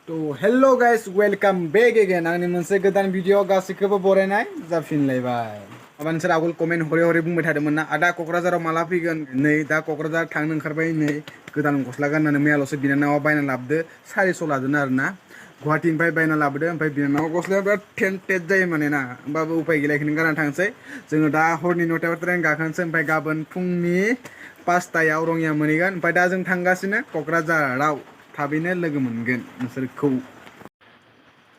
तो hello guys welcome back again आंनि मोनसे गोदान भिडिअ गासैखौबो बरायनाय जाफिनलायबाय माबा नोंसोर आगोल कमेन्ट हरै हरै बुंबाय थादोंमोन ना आदा क'क्राझाराव माला फैगोन नै दा क'क्राझार थांनो ओंखारबाय नै गोदान गस्ला गाननानै मैयाल'सो बिनानावा बायना लाबोदो 400 लादों आरोना गुवाहाटीनिफ्राय बायना लाबोदो ओमफ्राय बिनानावा गस्लाया बिराद टेन्टेड जायो माने ना होमबाबो उपाय गैला बेखौनो गानना थांसै जोङो दा हरनि 9टायाव ट्रेन गाखोनोसै ओमफ्राय गाबोन फुंनि 5टायाव रङिया मोनहैगोन ओमफ्राय दा जों थांगासिनो क'क्राझाराव थाबैनो लोगो मोनगोन नोंसोरखौ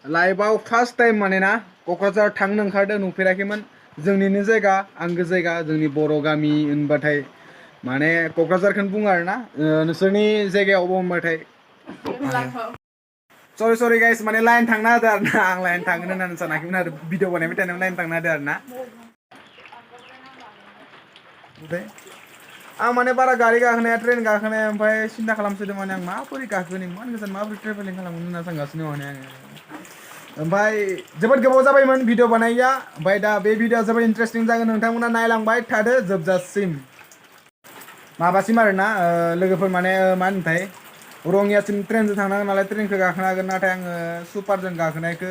लाइफआव फार्स्ट टाइम माने ना क'क्राझार थांनो ओंखारदों नुफेराखैमोन जोंनिनो जायगा आंगो जायगा जोंनि बर' गामि होनबाथाय माने क'क्राझारखौनो बुङो आरोना नोंसोरनि जायगायाव अबाव होनबाथाय सरि गाइस माने लाइन थांना होदो आरोना आं लाइन थांगोन होननानै सानाखैमोन आरो भिडिअ बानायबाय थानायाव लाइन थांना होदो आरोना आं माने बारा गारि गाखोनाया ट्रेन गाखोनाया ओमफ्राय सिन्था खालामसोदों माने आं माबोरै गाखोगोन इमान गोजान माबोरै ट्रेभेलिं खालामगोन होनना सानगासिनो माने आङो ओमफ्राय जोबोद गोबाव जाबायमोन भिडिअ बानायैया ओमफ्राय दा बे भिडिअआ जोबोद इन्टारेस्टिं जागोन नोंथांमोना नायलांबाय थादो जोबजासिम माबासिम आरोना लोगोफोर माने मा होनोथाय रङियासिम ट्रेनजों थांनांगोन नालाय ट्रेनखौ गाखोनो हागोन नाथाय आङो सुपारजों गाखोनायखौ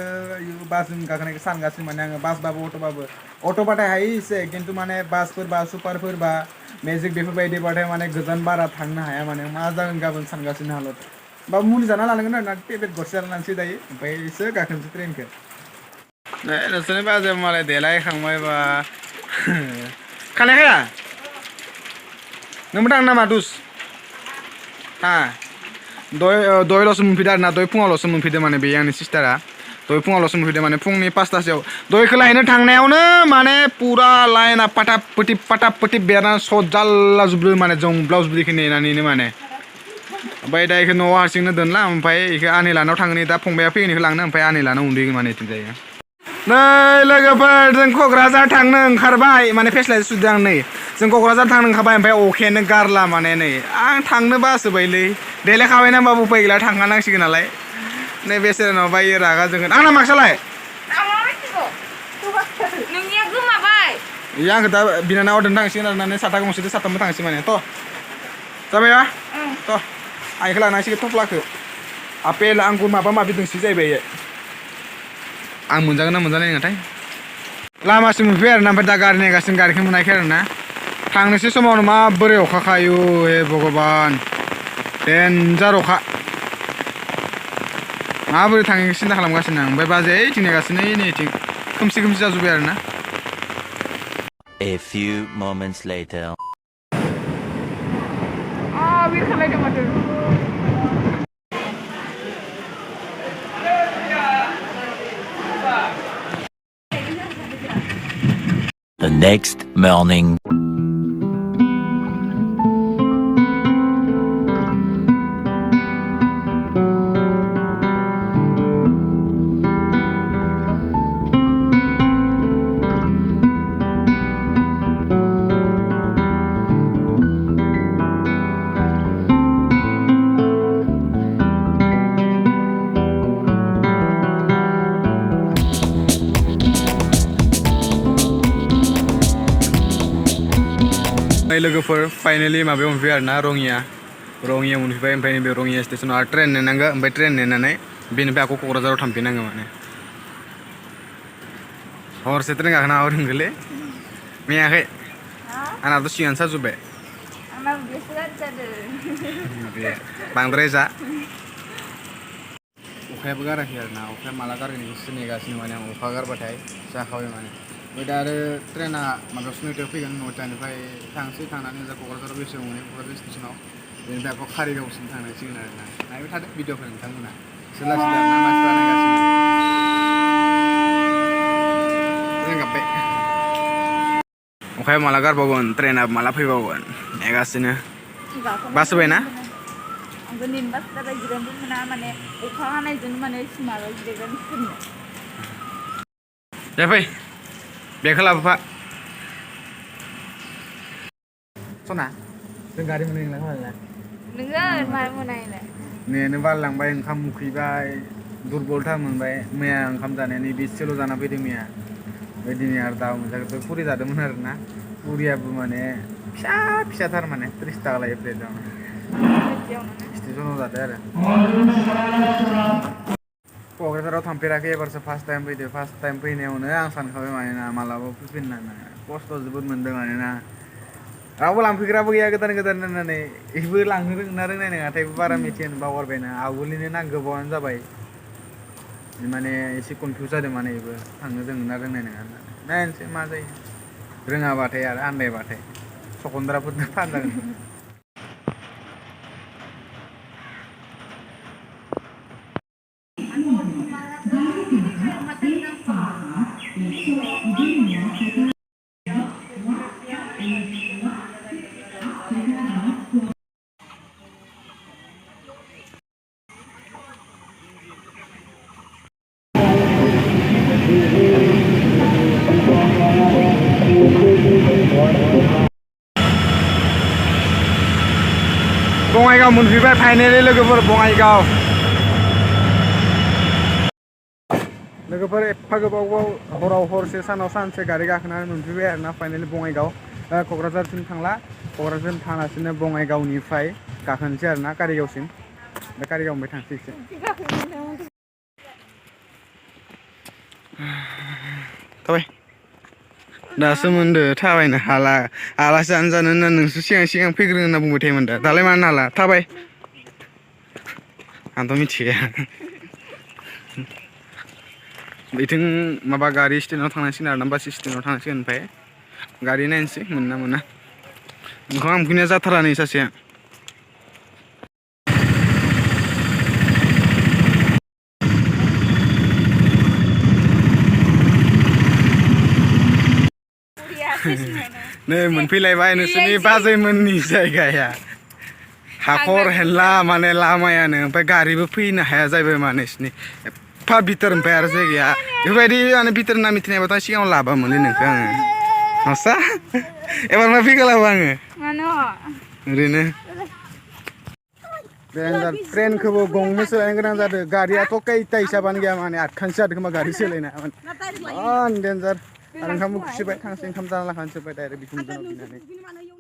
बासजों गाखोनायखौ सानगासिनो माने आङो बासबाबो अट'बाथाय हायो एसे खिन्थु माने बासफोरबा सुपारफोरबा मेजिक बेफोरबायदिबाथाय माने गोजान बारा थांनो हाया माने मा जागोन गाबोन सानगासिनो हालत बा मुलि जाना लानांगोन आरोना टेब्लेट गरसे जाना लानोसै दायो ओमफ्रायसो गाखोनोसै ट्रेनखौ नोंसोरनि बाजैया मालाय देलायखांबायबा खानाया नोंबो थांनो नामा दुस हा दहायल'सो मोनफैदों आरोना दहाय फुङावल'सो मोनफैदों माने बे आंनि सिस्टारा दहाय फुङावल'सो मोनफैदों माने फुंनि 5टासोआव दहायखौ लायनो थांनायावनो माने पुरा लाइना पाटाप पटि बेरना सट जाल्ला जोबदों माने जोंब्लाव जुब्लिखौ नेनानैनो माने ओमफ्राय दा बेखौ न'आव हारसिंनो दोनला ओमफ्राय बेखौ आनैलानाव थांनो दा फंबाया फैगोनखौ लांनो ओमफ्राय आनैलानाव उन्दुगोन माने बिथिं जायो नै लोगोफोर जों क'क्राझार थांनो ओंखारबाय माने फेस्लायसो सुदों आं नै जों क'क्राझार थांनो ओंखारबाय ओमफ्राय अखायानो गारला माने नै आं थांनो बासोबायलै देलायखाबायना होमबाबो उपाय गैला थांखानांसिगोन नालाय नै बेसेरानाव बायो रागा जोंगोन आंना मार्कसालाय iya आंखौ दा बिनानावा दोननो थांसिगोन आरोना नै साथा गंसेजों साथामबो थांसै माने थ' जाबायबा थ' आं बेखौ लानांसिगोन थफ्लाखौ आपेल आंगुर माबा माबि दोंसो जाहैबाय आं मोनजागोन ना मोनजानाय नङाथाय लामासिम मोनफैबाय आरोना ओमफ्राय दा गारि नेगासिनो गारिखौ मोनाखै आरोना थांनोसै समावनो माबोरै अखा खायो हे भगबान देन्जार अखा माबोरै थांनो सिन्था खालामगासिनो आं ओमफ्राय बाजै ओइथिं नेगासिनो नैथिं खोमसि जाजोब्बाय आरोना A few moments later. The next morning. लोगोफोर फाइनालि माबायाव मोनफैबाय आरोना रङिया मोनफैबाय ओमफ्राय नैबे रङिया स्टेसनाव आरो ट्रेन नेनांगौ ओमफ्राय ट्रेन नेनानै बेनिफ्राय आंखौ क'क्राझाराव थांफिननांगौ माने हरसे ट्रेन गाखोना रोंगोलै मेयाखै आंनाथ' सिगां साजोब्बाय बांद्राय जा अखायाबो गाराखै आरोना अखाया माला गारगोन बेखौसो नेगासिनो माने आं अखा गारबाथाय जाखाबाय माने ओमफ्राय दा आरो ट्रेना माबायावसो 9टायाव फैगोन 9टानिफ्राय थांसै थांनानै जा क'क्राझाराव बेसेबां मोनो क'क्राझार स्टेसनाव बेनिफ्राय आंखौ कारिगावसिम थांनांसिगोन आरोना नायबाय थादो भिडिअखौ नोंथांमोना एसे लासै आरोना मानसिफ्रा नायगासिनो ट्रेन गाबबाय अखाया माला गारबावगोन ट्रेना माला फैबावगोन नेगासिनो बास होबाय ना आंबो नेनबासो जाबाय जिरायनोबो मोना माने अखा हानायजों माने सिमालाव जिरायग्रानो सोरनो दे फै बेखौ लाबोफा सना जों गारि मोननाय नंला खोमा नोङो मा मोनायलाय नेनो बालांबाय ओंखाम उखैबाय दुरबलथा मोनबाय मैया ओंखाम जानायानो बेसेल' जाना फैदों मैया ओमफ्राय दिनै आरो दा मोनजागोन पुरि जादोंमोन आरोना पुरियाबो माने फिसाथार माने 30 थाखा लायो प्लेटावनो स्टेसनाव जादों आरो क'क्राझाराव थांफेराखै एबारसो फार्स्ट टाइम फैदो फार्स्ट टाइम फैनायावनो आं सानखाबाय मानोना मालाबा फैफिननो होननानै खस्थ' जोबोद मोनदों मानोना रावबो लांफैग्राबो गैया गोदान गोदान होननानै इबो लांनो रोंना रोंनाय नङाथाय बारा मिथियानो बावगारबायना आवगोलनिनो ना गोबावानो जाबाय माने एसे कनफिउस जादों माने इबो थांनो रोंना रोंनाय नङा होननानै नायनोसै मा जायो रोङाबाथाय आरो आन्दायबाथाय सखन्द्राफोरनो फानजागोन बङाइगाव मोनफैबाय फाइनेलि लोगोफोर बङाइगाव लोगोफोर एफा गोबाव हराव हरसे सानाव सानसे गारि गाखोनानै मोनफैबाय आरोना फाइनेलि बङाइगाव क'क्राझारसिम थांला क'क्राझारसिम थाङालासिनो बङाइगावनिफ्राय गाखोनोसै आरोना कारिगावसिम दा कारिगावनिफ्राय थांसै एसे थाबाय दासो मोनदो थाबायनो हाला आलासि जानो होनना नोंसो सिगां सिगां फैग्रो होनना बुंबाय थायोमोन दा दालाय मानो हाला थाबाय आंथ' मिथिया बिथिं माबा गारि स्टेन्डआव थांनांसिगोन आरोना बास स्टेन्डआव थांनांसिगोन ओमफ्राय गारि नायनोसै मोनना मोना ओंखाम उखैनाया जाथारा नै सासेया नै मोनफैलायबाय नोंसोरनि बाजैमोननि जायगाया हाखर हेला माने लामायानो ओमफ्राय गारिबो फैनो हाया जाहैबाय माने नोंसिनि एफा बिथोर ओमफ्राय आरो जायगाया बेफोरबायदि माने बिथोर होनना मिथिनायबाथ' सिगाङाव लाबामोनलै नोंखौ आङो नसा एबार मा फैगोलाबो आङो ओरैनो देन्जार ट्रेनखौबो गंनै सोलायनो गोनां जादों गारियाथ' खैथा हिसाबानो गैया माने आठखानसो जादों खोमा गारि सोलायनाया देन्जार आरो ओंखाम उखैसोबाय थांसै ओंखाम जाना लाखानोसोबाय डाइरेक्ट बिखुनजोनाव बिनानै